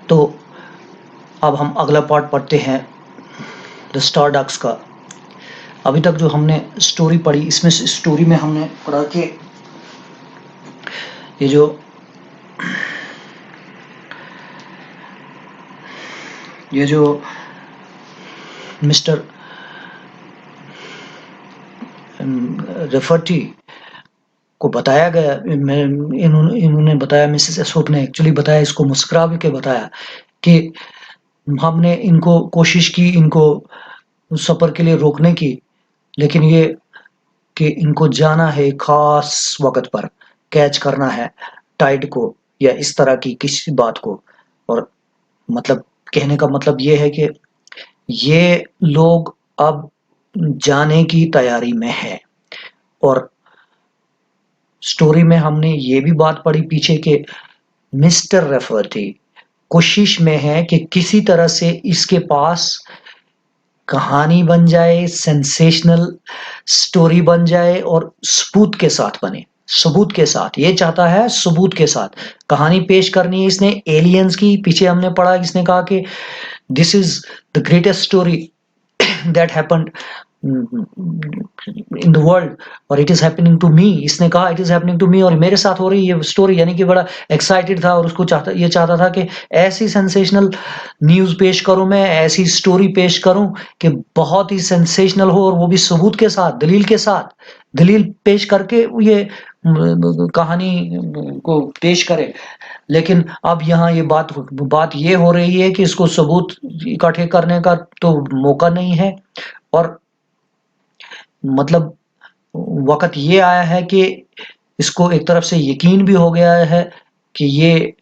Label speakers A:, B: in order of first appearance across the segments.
A: तो अब हम अगला पार्ट पढ़ते हैं द स्टारडक्स का। अभी तक जो हमने स्टोरी पढ़ी, इसमें स्टोरी में हमने पढ़ा कि ये जो मिस्टर रेफर्टी को बताया गया, इन्होंने बताया, मिसेस एसोप ने एक्चुअली बताया, इसको मुस्कुरा के बताया कि हमने इनको कोशिश की इनको सफर के लिए रोकने की, लेकिन ये कि इनको जाना है खास वक्त पर, कैच करना है टाइड को या इस तरह की किसी बात को। और मतलब कहने का मतलब ये है कि ये लोग अब जाने की तैयारी में है। और स्टोरी में हमने ये भी बात पढ़ी पीछे के मिस्टर रेफर्टी कोशिश में है कि किसी तरह से इसके पास कहानी बन जाए, सेंसेशनल स्टोरी बन जाए और सबूत के साथ बने। सबूत के साथ, ये चाहता है सबूत के साथ कहानी पेश करनी है इसने एलियंस की। पीछे हमने पढ़ा, इसने कहा कि this is the greatest story that happened in the world और it is happening to me. इसने कहा it is happening to me, और मेरे साथ हो रही है ये स्टोरी, यानी कि बड़ा एक्साइटेड था और उसको चाहता था कि ऐसी सेंसेशनल न्यूज पेश करूं, मैं ऐसी स्टोरी पेश करूं कि बहुत ही सेंसेशनल हो, और वो भी सबूत के साथ, दलील के साथ, दलील पेश करके ये कहानी को पेश करे। लेकिन अब यहाँ ये बात ये हो रही है कि इसको सबूत इकट्ठे करने का तो मौका नहीं है, और मतलब वक़्त ये आया है कि इसको एक तरफ से यकीन भी हो गया है कि ये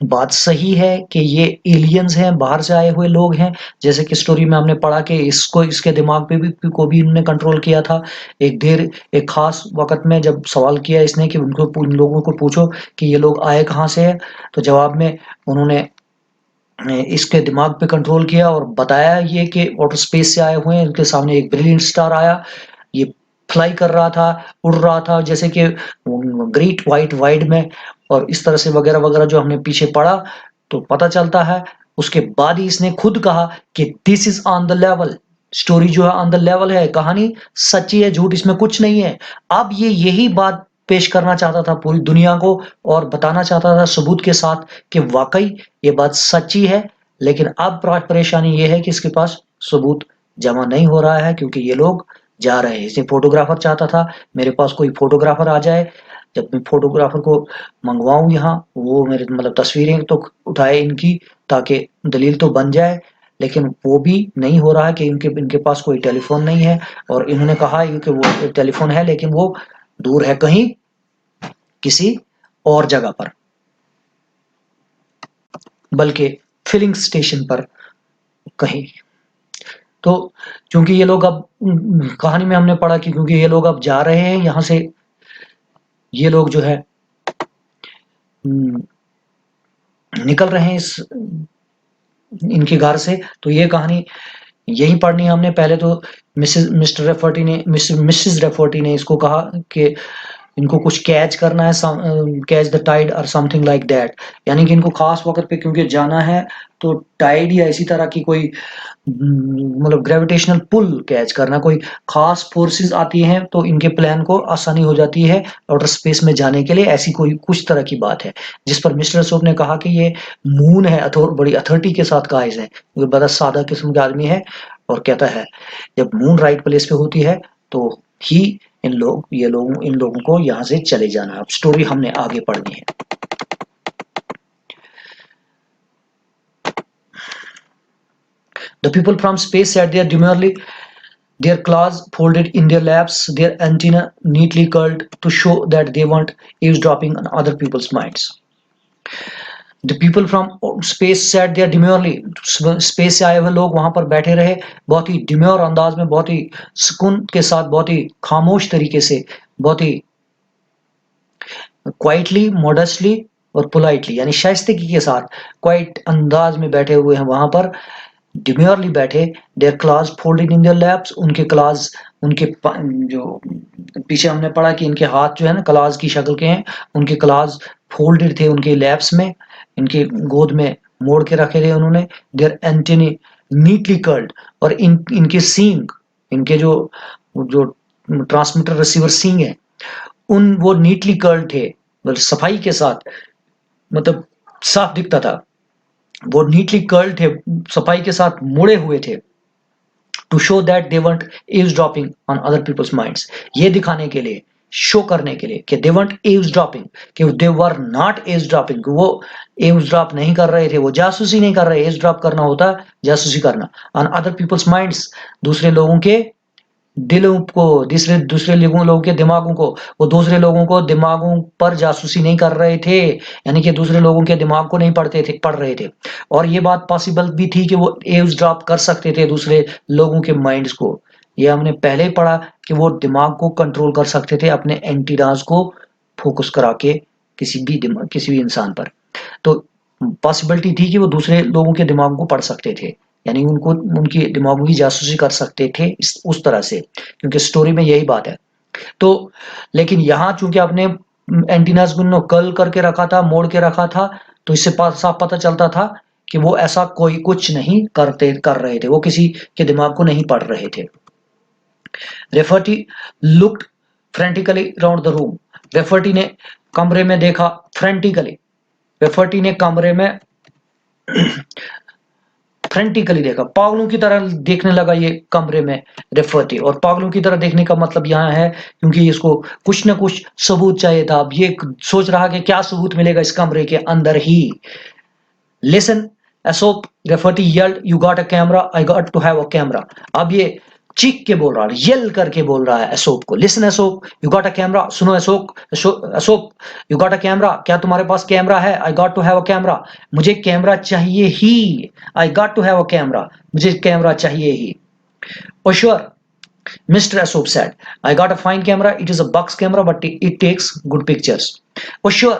A: बात सही है कि ये एलियंस हैं, बाहर से आए हुए लोग हैं। जैसे कि स्टोरी में हमने पढ़ा कि इसको, इसके दिमाग पे भी इन्होंने कंट्रोल किया था। एक खास वक़्त में जब सवाल किया इसने कि उन लोगों को पूछो कि ये लोग आए कहाँ से हैं, तो जवाब में उन्होंने इसके दिमाग पे कंट्रोल किया और बताया ये कि आउटर स्पेस से आए हुए हैं। इनके सामने एक ब्रिलियंट स्टार आया, ये फ्लाई कर रहा था, उड़ रहा था जैसे कि ग्रेट व्हाइट वाइड में, और इस तरह से वगैरह वगैरह जो हमने पीछे पढ़ा तो पता चलता है। उसके बाद ही इसने खुद कहा कि this is on the level, story जो है ऑन द लेवल है, कहानी सच्ची है, झूठ इसमें कुछ नहीं है। अब ये यही बात पेश करना चाहता था पूरी दुनिया को और बताना चाहता था सबूत के साथ कि वाकई ये बात सच्ची है। लेकिन अब परेशानी ये है कि इसके पास सबूत जमा नहीं हो रहा है क्योंकि ये लोग जा रहे हैं। इसे फोटोग्राफर चाहता था, मेरे पास कोई फोटोग्राफर आ जाए, जब मैं फोटोग्राफर को मंगवाऊं यहाँ, वो मेरे मतलब तस्वीरें तो उठाए इनकी, ताकि दलील तो बन जाए। लेकिन वो भी नहीं हो रहा है कि इनके पास कोई टेलीफोन नहीं है, और इन्होंने कहा कि वो टेलीफोन है लेकिन वो दूर है कहीं किसी और जगह पर, बल्कि फिलिंग स्टेशन पर कहीं। तो क्योंकि ये लोग अब कहानी में हमने पढ़ा कि क्योंकि ये लोग अब जा रहे हैं यहाँ से, ये लोग जो है निकल रहे हैं इस इनके घर से, तो ये कहानी यही पढ़नी है हमने। पहले तो मिस्टर रेफर्टी ने मिसेस रेफर्टी ने इसको कहा कि इनको कुछ कैच करना है, कैच द टाइड और समथिंग लाइक दैट, यानी कि इनको खास वक्त पे क्योंकि जाना है, तो टाइड या इसी तरह की कोई मतलब ग्रेविटेशनल पुल कैच करना, कोई खास फोर्सेस आती हैं तो इनके प्लान को आसानी हो जाती है आउटर स्पेस में जाने के लिए, ऐसी कोई कुछ तरह की बात है। जिस पर मिस्टर सोप ने कहा कि ये मून है, बड़ी अथॉरिटी के साथ कहा इसने, वो बड़ा सादा किस्म का आदमी है, और कहता है जब मून राइट प्लेस पे होती है तो ही इन लोगों को यहाँ से चले जाना। अब स्टोरी हमने आगे पढ़नी है। The people from space sat there demurely, their claws folded in their laps, their antennae neatly curled to show that they weren't eavesdropping on other people's minds. The people from space sat there demurely. Space से आए हुए लोग वहां पर बैठे रहे, बहुत ही demure अंदाज में, बहुत ही सुकून के साथ, बहुत ही खामोश तरीके से, बहुत ही क्वाइटली, मॉडेस्टली और पोलाइटली, यानी शाइस्तेगी के साथ क्वाइट अंदाज में बैठे हुए हैं वहां पर, डिम्योरली बैठे। Their class folded in their laps, उनके क्लास, जो पीछे हमने पढ़ा कि इनके हाथ जो है ना क्लास की शक्ल के हैं, उनके क्लास फोल्डेड थे उनके लैप्स में, इनके गोद में मोड़ के रखे थे उन्होंने। देयर एंटेनी नीटली कर्ल्ड, और इनके सींग, इनके जो जो ट्रांसमीटर रिसीवर सींग है, उन वो नीटली कर्ल्ड थे, मतलब सफाई के साथ, मतलब साफ दिखता था। वो नीटली कर्ल्ड थे, सफाई के साथ मुड़े हुए थे। To show that they weren't eavesdropping on other people's minds, ये दिखाने के लिए, शो करने के लिए कि they weren't eavesdropping, कि they were not eavesdropping, कि वो eavesdrop नहीं कर रहे थे, वो जासूसी नहीं कर रहे। eavesdrop करना होता है जासूसी करना। on other people's minds, दूसरे लोगों के दिलों को, दूसरे दूसरे लोगों के दिमागों को, वो दूसरे लोगों को दिमागों पर जासूसी नहीं कर रहे थे, यानी कि दूसरे लोगों के दिमाग को नहीं पढ़ रहे थे। और ये बात पॉसिबल भी थी कि वो एव्सड्रॉप कर सकते थे दूसरे लोगों के माइंड्स को। ये हमने पहले ही पढ़ा कि वो दिमाग को कंट्रोल कर सकते थे, अपने एंटीडाज को फोकस करा के किसी भी इंसान पर। तो पॉसिबिलिटी थी कि वो दूसरे लोगों के दिमाग को पढ़ सकते थे, यानी उनको उनके दिमागों की जासूसी कर सकते थे उस तरह से, क्योंकि स्टोरी में यही बात है। तो लेकिन यहाँ चूंकि आपने एंटीनास को कर्ल करके रखा था, मोड़ के रखा था, तो इससे साफ पता चलता था कि वो ऐसा कोई कुछ नहीं कर रहे थे, वो किसी के दिमाग को नहीं पढ़ रहे थे। रेफर्टी looked frantically around the room, रेफर्टी ने कमरे में देखा, फ्रेंटिकली, रेफर्टी ने कमरे में फ्रेंटिकली देखा, पागलों की तरह देखने लगा ये कमरे में रेफर्टी। और पागलों की तरह देखने का मतलब यहाँ है क्योंकि इसको कुछ ना कुछ सबूत चाहिए था। अब ये सोच रहा कि क्या सबूत मिलेगा इस कमरे के अंदर ही। Listen Aesop, Rafferty yelled, you got a camera, I got to have a camera। अब ये चीख के बोल रहा है, येल करके बोल रहा है एसोप को। Listen Aesop, you got a camera, सुनो Aesop, Aesop you got a camera, क्या तुम्हारे पास कैमरा है? I got to have a camera, मुझे कैमरा चाहिए ही। I got to have a camera, मुझे कैमरा चाहिए ही। Oh sure, Mr. Asop said, I got a fine camera. It is a box camera, but it takes good pictures. Oh, sure.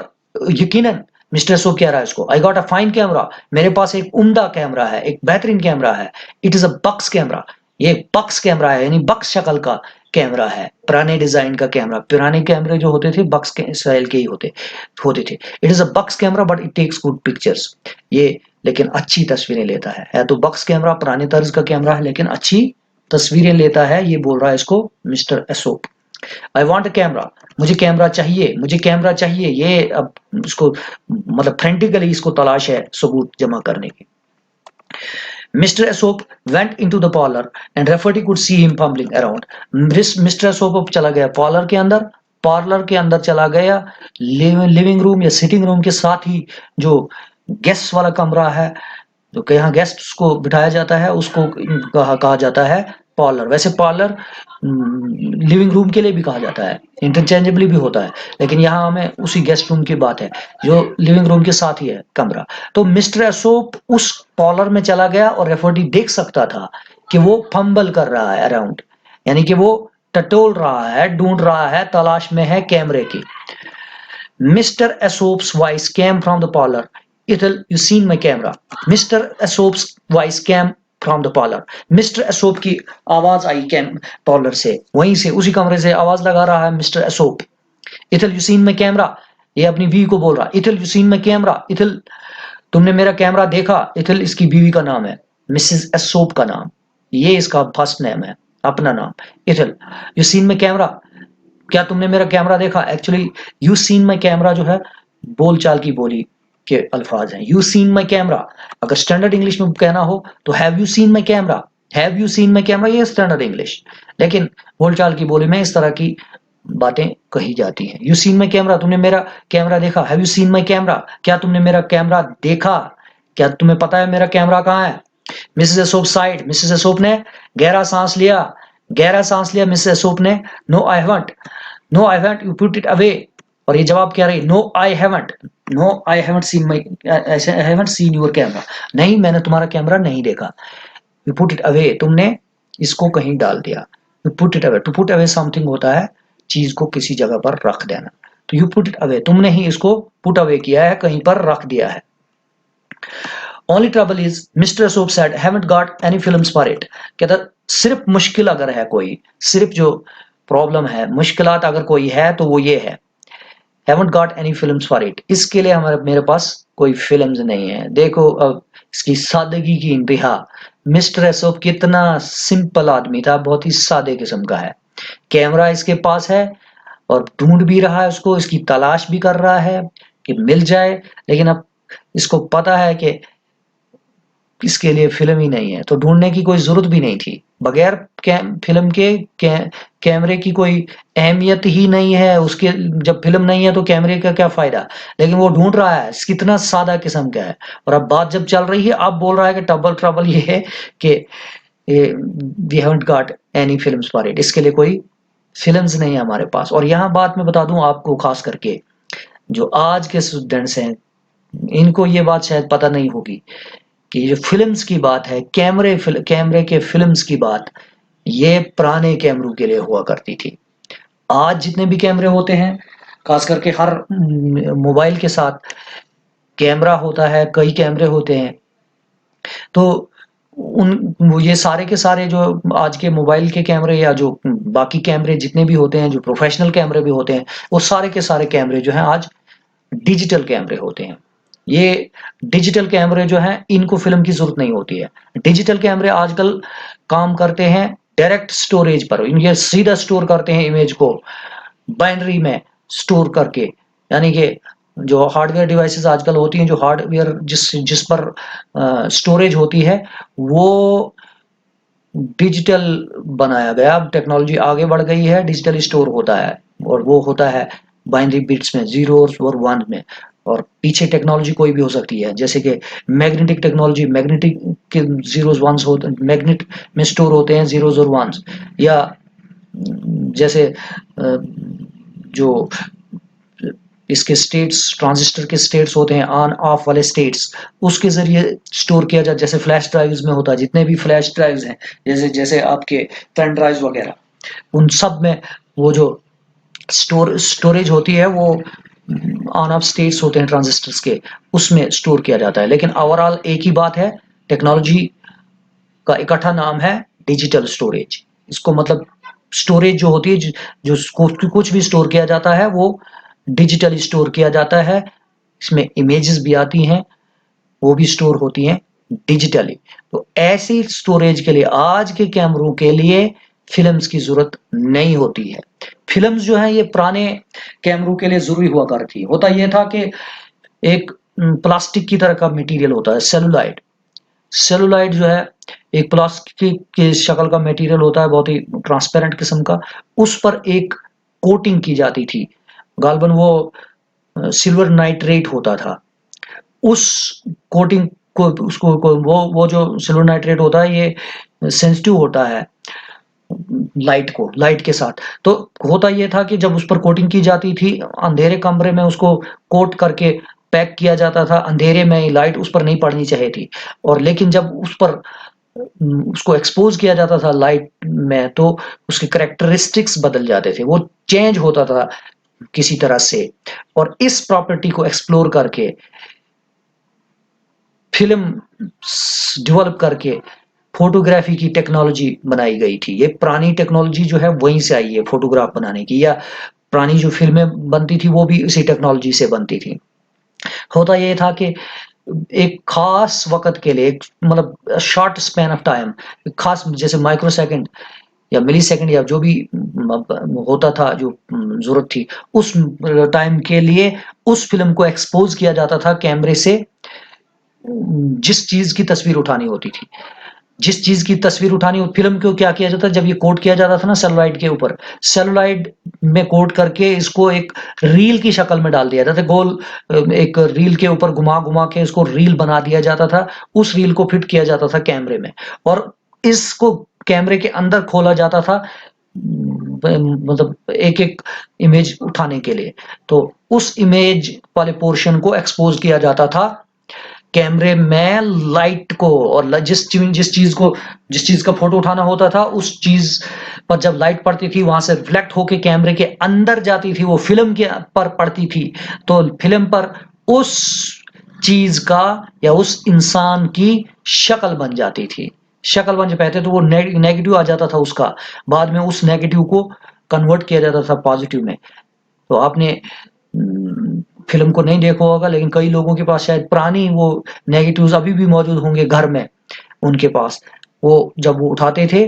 A: यकीनन mister एसोप कह रहा है इसको, I got a fine camera, मेरे पास एक उम्दा कैमरा है, एक बेहतरीन कैमरा है। It is a box camera, ये एक बक्स कैमरा है, यानी बक्स शक्ल का कैमरा है, पुराने डिजाइन का कैमरा। पुराने कैमरे जो होते थे बक्स के स्टाइल के ही होते थे। It is a box camera but it takes good pictures, ये लेकिन अच्छी तस्वीरें लेता है तो बक्स कैमरा पुराने तर्ज का कैमरा है लेकिन अच्छी तस्वीरें लेता है, ये बोल रहा है इसको mister Aesop. I want a camera, मुझे कैमरा चाहिए, मुझे कैमरा चाहिए। ये अब इसको मतलब फ्रेंटिकली इसको तलाश है सबूत जमा करने की। Mister Aesop went into the parlour and Rafferty could see him fumbling around. Mister Aesop चला गया पार्लर के अंदर, पार्लर के अंदर चला गया, लिविंग रूम या सिटिंग रूम के साथ ही जो गेस्ट वाला कमरा है, जो कि यहाँ गेस्ट को बिठाया जाता है, उसको कहा जाता है पार्लर। वैसे पार्लर लिविंग रूम के लिए भी कहा जाता है, इंटरचेंजेबली भी होता है, लेकिन यहाँ हमें उसी गेस्ट रूम की बात है जो लिविंग रूम के साथ ही है कमरा। तो मिस्टर एसोप उस पार्लर में चला गया और रेफर्टी देख सकता था कि वो फंबल कर रहा है अराउंड, यानी कि वो टटोल रहा है, ढूंढ रहा है, तलाश में है कैमरे की। Mr. Aesop's voice came from the parlor. Ethel, you seen my camera? Mr. Aesop's voice came from the parlor. Mr. Aesop की आवाज आई कैम पार्लर से, वहीं से उसी कमरे से आवाज लगा रहा है mister एसोप। Ethel, you seen my camera? ये अपनी बीवी को बोल रहा। Ethel, you seen my camera? Ethel, तुमने मेरा कैमरा देखा? Ethel इसकी बीवी का नाम है, मिसेस एसोप का नाम, ये इसका फर्स्ट नेम है, अपना नाम। Ethel, you seen my camera? क्या तुमने मेरा कैमरा देखा? Actually you seen my camera जो है बोलचाल की बोली के अल्फाज हैं। यू सीन माई कैमरा, अगर स्टैंडर्ड इंग्लिश में कहना हो तो have you seen my camera, have you seen my camera, ये स्टैंडर्ड इंग्लिश। लेकिन बोलचाल की बोली में इस तरह की बातें कही जाती हैं। यू सीन माई कैमरा, तुमने मेरा कैमरा देखा? Have you seen my camera, क्या तुमने मेरा कैमरा देखा? क्या तुम्हें पता है मेरा कैमरा कहाँ है? मिसेस एसोप साइड, मिसेस एसोप ने गहरा सांस लिया, गहरा सांस लिया मिसेस एसोप ने। No I haven't, no I haven't, you put it away. और ये जवाब क्या रही? No I haven't, no I haven't seen my, I haven't seen your camera, नहीं मैंने तुम्हारा कैमरा नहीं देखा। यू पुट इट अवे, तुमने इसको कहीं डाल दिया। You put it away, to put away something होता है चीज को किसी जगह पर रख देना, तो यू पुट इट अवे, तुमने ही इसको पुट अवे किया है, कहीं पर रख दिया है। Only trouble is, Mr. Asoop said, haven't got any films for it। कहता सिर्फ मुश्किल अगर है कोई, सिर्फ जो प्रॉब्लम है, मुश्किलात अगर कोई है तो वो ये है, haven't got any films for it, इसके लिए हमारे मेरे पास कोई फ़िल्म्स नहीं है। देखो अब इसकी सादगी की इंतहा। मिस्टर एसोप कितना सिंपल आदमी था, बहुत ही सादे किस्म का है। कैमरा इसके पास है और ढूँढ भी रहा है उसको, इसकी तलाश भी कर रहा है कि मिल जाए, लेकिन अब इसको पता है कि इसके लिए फ़िल्म ही नहीं है, तो ढूँढने की कोई ज़रूरत भी नहीं थी। बगैर फ़िल्म के कैमरे की कोई अहमियत ही नहीं है, उसके जब फ़िल्म नहीं है तो कैमरे का क्या फ़ायदा? लेकिन वो ढूँढ रहा है, कितना सादा किस्म का है। और अब बात जब चल रही है, अब बोल रहा है कि ट्रबल ट्रबल ये है कि we haven't got any films for it, इसके लिए कोई फ़िल्म्स नहीं है हमारे पास। और यहाँ बात मैं बता दूँ आपको ख़ास करके, जो आज के स्टूडेंट्स हैं, इनको ये बात शायद पता नहीं होगी कि जो फ़िल्म्स की बात है, कैमरे के फ़िल्म्स की बात, ये पुराने कैमरों के लिए हुआ करती थी। आज जितने भी कैमरे होते हैं, ख़ास करके हर मोबाइल के साथ कैमरा होता है, कई कैमरे होते हैं। तो वो ये सारे के सारे जो आज के मोबाइल के कैमरे या जो बाकी कैमरे जितने भी होते हैं, जो प्रोफ़ेशनल कैमरे भी होते हैं, वो सारे के सारे कैमरे जो हैं आज डिजिटल कैमरे होते हैं। ये डिजिटल कैमरे जो हैं, इनको फ़िल्म की ज़रूरत नहीं होती है। डिजिटल कैमरे आजकल काम करते हैं डायरेक्ट स्टोरेज पर। ये सीधा स्टोर करते हैं इमेज को बाइनरी में स्टोर करके। यानी कि जो हार्डवेयर डिवाइसेज़ आजकल होती हैं, जो हार्डवेयर जिस पर स्टोरेज होती है, वो डिजिटल बनाया गया। अब टेक्नोलॉजी आगे बढ़ गई है, डिजिटल स्टोर होता है और वो होता है बाइनरी बिट्स में, ज़ीरोज़ और वन्स में। और पीछे टेक्नोलॉजी कोई भी हो सकती है, जैसे कि मैग्नेटिक टेक्नोलॉजी, मैग्नेटिक के ज़ीरोज़ वन्स होते हैं, मैग्नेट में स्टोर होते हैं ज़ीरोज़ और वन्स। या जैसे जो इसके स्टेट्स, ट्रांजिस्टर के स्टेट्स होते हैं, ऑन ऑफ वाले स्टेट्स, उसके ज़रिए स्टोर किया जाए, जैसे फ्लैश ड्राइव्स में होता है। जितने भी फ्लैश ड्राइव्स हैं, जैसे जैसे आपके पेन ड्राइव्स वगैरह, उन सब में वो जो स्टोरेज होती है, वो ऑन ऑफ स्टेट्स होते हैं ट्रांजिस्टर्स के, उसमें स्टोर किया जाता है। लेकिन ओवरऑल एक ही बात है, टेक्नोलॉजी का इकट्ठा नाम है डिजिटल स्टोरेज। इसको मतलब स्टोरेज जो होती है, जो कुछ भी स्टोर किया जाता है, वो डिजिटली स्टोर किया जाता है। इसमें इमेजेस भी आती हैं, वो भी स्टोर होती हैं डिजिटली। तो ऐसी स्टोरेज के लिए आज के कैमरों के लिए फ़िल्म्स की ज़रूरत नहीं होती है। फ़िल्म्स जो हैं, ये पुराने कैमरों के लिए ज़रूरी हुआ करती थी। होता ये था कि एक प्लास्टिक की तरह का मटेरियल होता है, सेलुलाइड। सेलुलाइड जो है, एक प्लास्टिक की शक्ल का मटेरियल होता है, बहुत ही ट्रांसपेरेंट किस्म का। उस पर एक कोटिंग की जाती थी। गालबन वो सिल्वर नाइट्रेट होता था। उस कोटिंग को उसको को वो जो सिल्वर नाइट्रेट होता है, ये सेंसिटिव होता है लाइट के साथ। तो होता ये था कि जब उस पर कोटिंग की जाती थी, अंधेरे कमरे में उसको कोट करके पैक किया जाता था, अंधेरे में ही लाइट उस पर नहीं पड़नी चाहिए थी। और लेकिन जब उस पर उसको एक्सपोज़ किया जाता था लाइट में, तो उसके कैरेक्टरिस्टिक्स बदल जाते थे, वो चेंज होता था किसी तरह से। और इस प्रॉपर्टी को एक्सप्लोर करके फ़िल्म डेवलप करके फ़ोटोग्राफ़ी की टेक्नोलॉजी बनाई गई थी। ये पुरानी टेक्नोलॉजी जो है वहीं से आई है फ़ोटोग्राफ बनाने की, या पुरानी जो फ़िल्में बनती थी वो भी इसी टेक्नोलॉजी से बनती थी। होता ये था कि एक ख़ास वक़्त के लिए, एक मतलब शॉर्ट स्पैन ऑफ टाइम, ख़ास जैसे माइक्रोसेकंड या मिलीसेकंड या जो भी होता था, जो ज़रूरत थी, उस टाइम के लिए उस फ़िल्म को एक्सपोज़ किया जाता था कैमरे से, जिस चीज़ की तस्वीर उठानी होती थी। जिस चीज़ की तस्वीर उठानी हो फ़िल्म को क्या किया जाता है, जब ये कोट किया जाता था ना सेलुलाइड के ऊपर, सेलुलाइड में कोट करके इसको एक रील की शक्ल में डाल दिया जाता था। गोल एक रील के ऊपर घुमा-घुमा के इसको रील बना दिया जाता था। उस रील को फिट किया जाता था कैमरे में और इसको कैमरे के अंदर खोला जाता था, मतलब एक-एक इमेज उठाने के लिए। तो उस इमेज वाले पोर्शन को एक्सपोज़ किया जाता था कैमरे में लाइट को, और जिस चीज़ का फ़ोटो उठाना होता था, उस चीज़ पर जब लाइट पड़ती थी, वहाँ से रिफ्लेक्ट होके कैमरे के अंदर जाती थी, वो फ़िल्म के पर पड़ती थी। तो फ़िल्म पर उस चीज़ का या उस इंसान की शक्ल बन जाती थी। शक्ल बन पाते तो वो नेगेटिव आ जाता था उसका। बाद में उस नेगेटिव को कन्वर्ट किया जाता था पॉज़िटिव में। तो आपने फ़िल्म को नहीं देखा होगा, लेकिन कई लोगों के पास शायद पुरानी वो नेगेटिव्स अभी भी मौजूद होंगे घर में उनके पास। वो जब वो उठाते थे,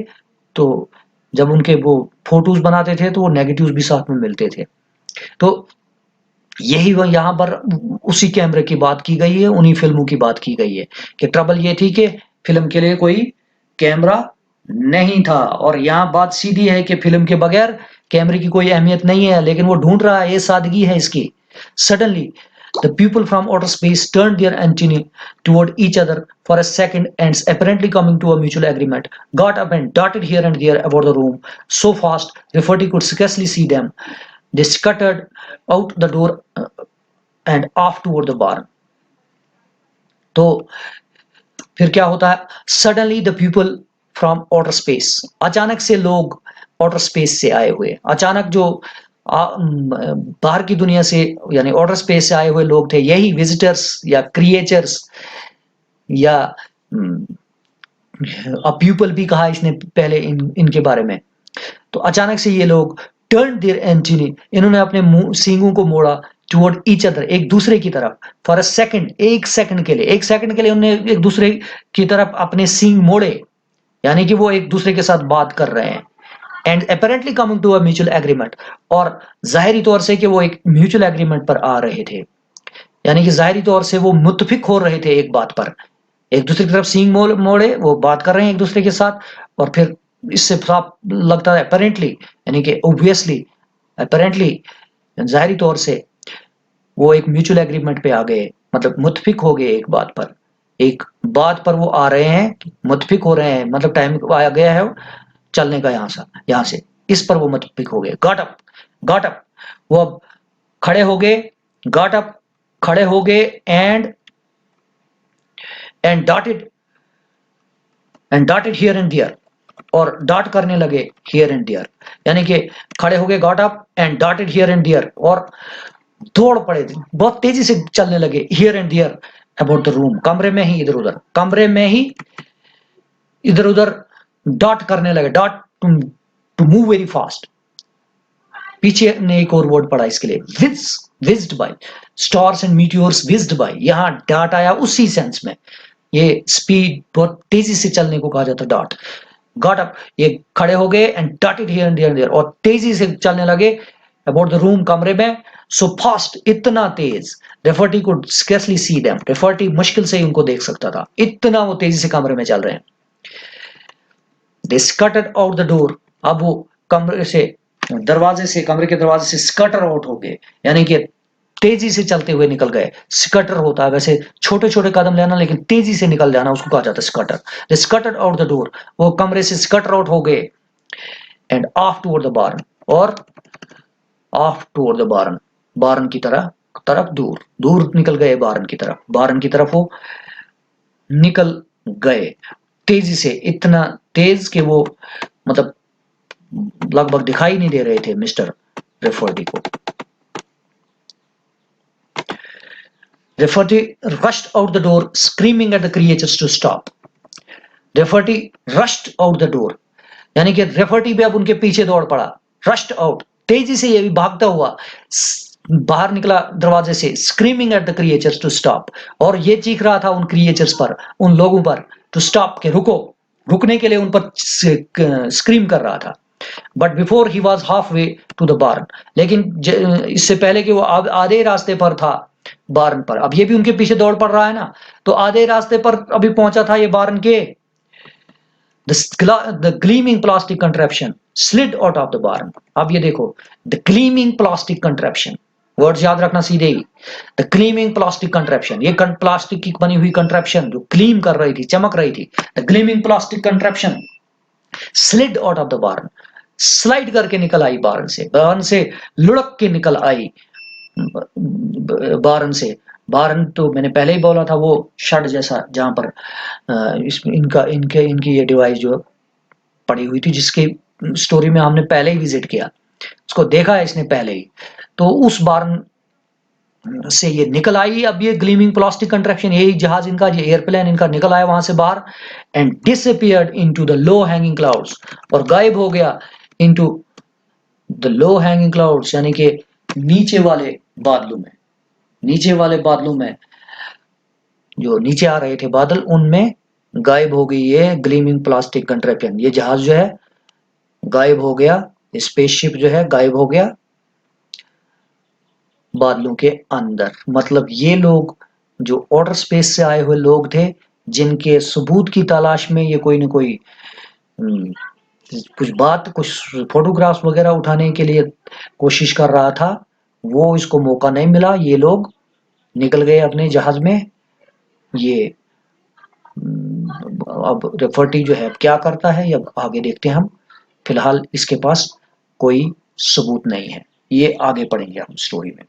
A: तो जब उनके वो फ़ोटोज़ बनाते थे, तो वो नेगेटिव्स भी साथ में मिलते थे। तो यही वो यहाँ पर उसी कैमरे की बात की गई है, उन्हीं फ़िल्मों की बात की गई है कि ट्रबल ये थी कि फ़िल्म के लिए कोई कैमरा नहीं था, और यहाँ बात सीधी है कि फ़िल्म के बगैर कैमरे की कोई अहमियत नहीं है, लेकिन वो ढूँढ रहा है, ये सादगी है इसकी। Suddenly, the people from outer space turned their antennae toward each other for a second and apparently coming to a mutual agreement, got up and darted here and there about the room so fast Rafferty could scarcely see them. They scuttered out the door and off toward the barn. तो फिर क्या होता है? Suddenly the people from outer space, अचानक से लोग outer space से आए हुए, अचानक जो बाहर की दुनिया से यानी आउटर स्पेस से आए हुए लोग थे, यही विजिटर्स या क्रिएचर्स या पीपल भी कहा इसने पहले इनके बारे में। तो अचानक से ये लोग टर्न देयर एंटीनी, इन्होंने अपने मुंह सींगों को मोड़ा टुवर्ड ईच अदर, एक दूसरे की तरफ, फॉर अ सेकंड, एक सेकंड के लिए, एक सेकंड के लिए उन्होंने एक दूसरे की तरफ अपने सींग मोड़े, यानी कि वो एक दूसरे के साथ बात कर रहे हैं। And apparently coming to a mutual agreement, और जाहिरी तौर से कि वो एक म्यूचुअल एग्रीमेंट पर आ रहे थे, यानी कि जाहिरी तौर से वो मुत्तफिक हो रहे थे एक बात पर, एक दूसरे की तरफ सींग मोड़े वो बात कर रहे हैं एक दूसरे के साथ। और फिर इससे साफ लगता है अपेरेंटली, यानी कि ऑब्वियसली, अपेरेंटली, जाहिरी तौर से वो एक म्यूचुअल एग्रीमेंट पे आ गए, मतलब मुत्तफिक हो गए एक बात पर, एक बात पर वो आ रहे हैं, मुत्तफिक हो रहे हैं, मतलब टाइम आ गया है चलने का यहाँ से इस पर वो मुत्तफिक हो गए। गॉट अप, वो अब खड़े हो गए, गॉट अप, खड़े हो गए, and dotted here and there, और डॉट करने लगे हियर एंड देयर, यानी कि खड़े हो गए, got up and dotted here and there, और दौड़ पड़े थे, बहुत तेजी से चलने लगे here and there about the room, कमरे में ही इधर उधर, कमरे में ही इधर उधर डॉट करने लगे, डॉट टू मूव वेरी फास्ट। पीछे ने एक और वर्ड पढ़ा इसके लिए, whizzed by, stars and meteors whizzed by, यहाँ डॉट आया उसी सेंस में, ये स्पीड, बहुत तेजी से चलने को कहा जाता है डॉट। गॉट अप, ये खड़े हो गए, and dotted here and there, और तेजी से चलने लगे अबाउट द रूम, कमरे में, सो फास्ट, इतना तेज, Rafferty could scarcely see them, Rafferty मुश्किल से ही उनको देख सकता था, इतना वो तेजी से कमरे में चल रहे हैं। दे स्कटर्ड आउट द डोर, अब वो कमरे से, दरवाजे से, कमरे के दरवाजे से स्कटर आउट हो गए, यानी कि तेजी से चलते हुए निकल गए। स्कटर होता है वैसे छोटे छोटे कदम लेना, लेकिन तेजी से निकल जाना उसको कहा जाता है स्कटर। दे स्कटर्ड आउट द डोर, वो कमरे से स्कटर आउट हो गए, एंड ऑफ टुवर्ड द बार्न, और ऑफ टुवर्ड द बार्न, बार्न की तरफ दूर दूर निकल गए, बार्न की तरफ, बार्न की तरफ वो निकल गए तेजी से, इतना तेज कि वो मतलब लगभग दिखाई नहीं दे रहे थे मिस्टर रेफर्टी को। रेफर्टी rushed out the door screaming at the creatures to stop. रेफर्टी rushed out the door, यानी कि रेफर्टी भी अब उनके पीछे दौड़ पड़ा, rushed out, तेजी से ये भी भागता हुआ बाहर निकला दरवाजे से, screaming at the creatures to stop, और ये चीख रहा था उन क्रिएचर्स पर, उन लोगों पर, to stop, के रुको, रुकने के लिए उन पर स्क्रीम कर रहा था। But before he was half way to the barn, लेकिन इससे पहले कि वो आधे रास्ते पर था बार्न पर, अब ये भी उनके पीछे दौड़ पड़ रहा है ना, तो आधे रास्ते पर अभी पहुंचा था ये बार्न के। The gleaming plastic contraption slid out of the barn, अब ये देखो, the gleaming plastic contraption, words याद रखना सीधे ही, द ग्लीमिंग प्लास्टिक कंट्रैप्शन, ये प्लास्टिक की बनी हुई कंट्रैप्शन जो ग्लीम कर रही थी, चमक रही थी, the gleaming plastic contraption slid out of the barn, slide करके निकल आई बारन से लुढ़क के निकल आई बारन से। बारन तो मैंने पहले ही बोला था, वो शड जैसा जहां पर इनकी ये डिवाइस जो पड़ी हुई थी, जिसके स्टोरी में हमने पहले ही विजिट किया, उसको देखा है इसने पहले ही, तो उस बारन से ये निकल आई। अब ये ग्लीमिंग प्लास्टिक कंट्रैक्शन, यही जहाज इनका, ये एयरप्लेन इनका निकल आया वहां से बाहर, and disappeared into the low hanging clouds, और गायब हो गया into the low hanging clouds, यानी कि नीचे वाले बादलों में, नीचे वाले बादलों में, जो नीचे आ रहे थे बादल, उनमें गायब हो गई ये ग्लीमिंग प्लास्टिक कंट्रैप्शन। ये जहाज जो है गायब हो गया, स्पेसशिप जो है गायब हो गया बादलों के अंदर। मतलब ये लोग जो आउटर स्पेस से आए हुए लोग थे, जिनके सबूत की तलाश में ये कोई न कोई हम्म, कुछ फोटोग्राफ्स वगैरह उठाने के लिए कोशिश कर रहा था, वो इसको मौका नहीं मिला। ये लोग निकल गए अपने जहाज में। ये अब रेफर्टी जो है अब क्या करता है, ये अब आगे देखते हैं हम। फिलहाल इसके पास कोई सबूत नहीं है, ये आगे पढ़ेंगे हम स्टोरी में।